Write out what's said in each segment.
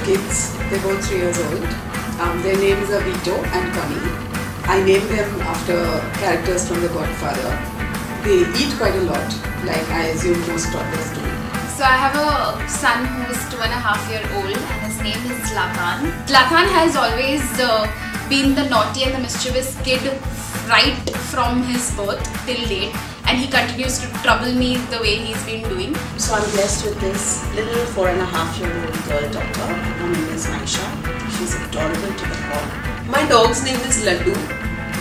kids. They're both 3 years old. Their names are Vito and Connie. I named them after characters from The Godfather. They eat quite a lot, like I assume most toddlers do. So I have a son who is 2.5-year-old and his name is Zlatan. Zlatan has always been the naughty and the mischievous kid right from his birth till date, and he continues to trouble me the way he's been doing. So I'm blessed with this little 4.5-year-old girl daughter. Her name is Maisha. She's adorable to the core. My dog's name is Laddu,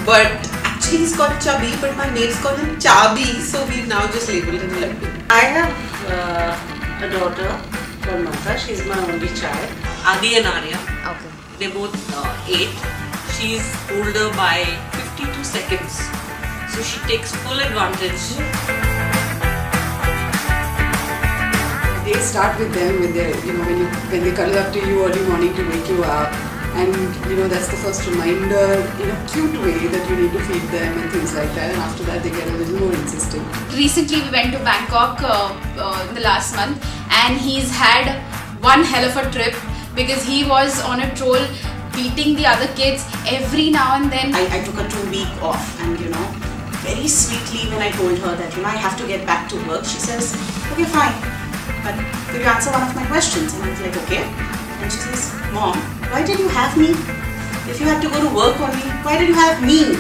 but actually he's called Chubby, but my mates call him Chabi, so we've now just labelled him Laddu. I have a daughter called Mata. She's my only child. Adi and Arya. Okay. They're both 8. She's older by 52 seconds. So she takes full advantage. They start with them when they, when they cuddle up to you early morning to wake you up, and that's the first reminder in a cute way that you need to feed them and things like that. And after that, they get a little more insistent. Recently, we went to Bangkok in the last month, and he's had one hell of a trip because he was on a troll beating the other kids every now and then. I took a 2-week off, and very sweetly when I told her that I have to get back to work, she says, okay, fine, but will you answer one of my questions? And I was like, okay. And she says, Mom, why did you have me? If you had to go to work only, why did you have me?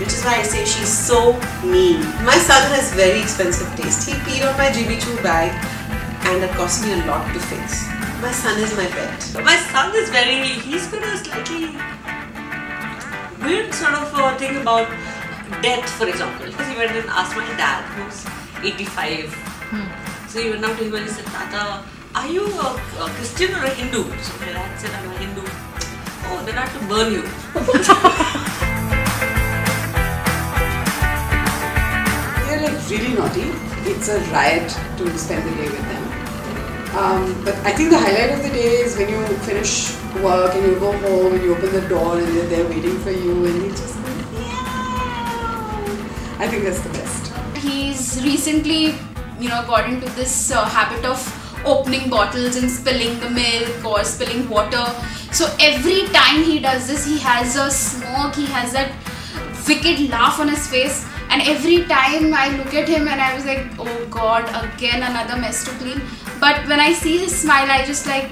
Which is why I say she's so mean. My son has very expensive taste. He peed on my Jimmy Choo bag and it cost me a lot to fix. My son is my pet. My son is he's got a slightly weird sort of thing about death, for example. Because he went and asked my dad, who's 85. So he went up to him and he said, Tata, are you a Christian or a Hindu? So my dad said, I'm a Hindu. Oh, then I have to burn you. They're like really naughty. It's a riot to spend the day with them. But I think the highlight of the day is when you finish work and you go home and you open the door and they're there waiting for you and you just go, yeah. I think that's the best. He's recently, got into this habit of opening bottles and spilling the milk or spilling water. So every time he does this, he has a smirk, he has that wicked laugh on his face, and every time I look at him and I was like, oh God, again another mess to clean. But when I see his smile, I just forget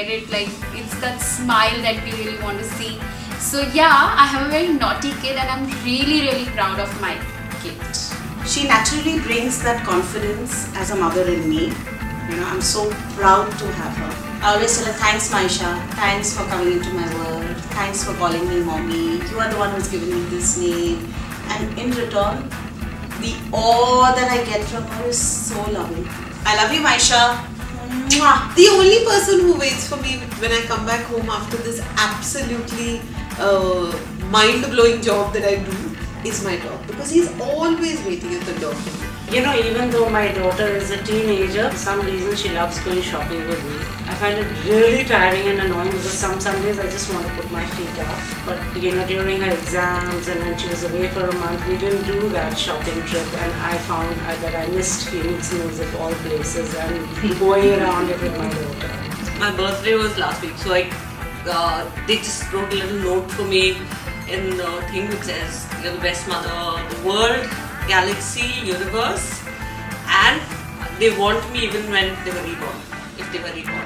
it, it's that smile that we really want to see. So yeah, I have a very naughty kid and I'm really, really proud of my kid. She naturally brings that confidence as a mother in me. I'm so proud to have her. I always tell her, thanks Maisha, thanks for coming into my world, thanks for calling me mommy, you are the one who's given me this name. And in return, the awe that I get from her is so loving. I love you, Maisha. Mwah. The only person who waits for me when I come back home after this absolutely mind-blowing job that I do is my dog, because he's always waiting at the door for me. Even though my daughter is a teenager, for some reason she loves going shopping with me. I find it really tiring and annoying because some days I just want to put my feet up. But during her exams and when she was away for a month, we didn't do that shopping trip, and I found that I missed Phoenix Mills of all places and going around it with my daughter. My birthday was last week, so they just wrote a little note for me in the thing which says, you're the best mother in the world, galaxy, universe, and they want me even when they were reborn, if they were reborn.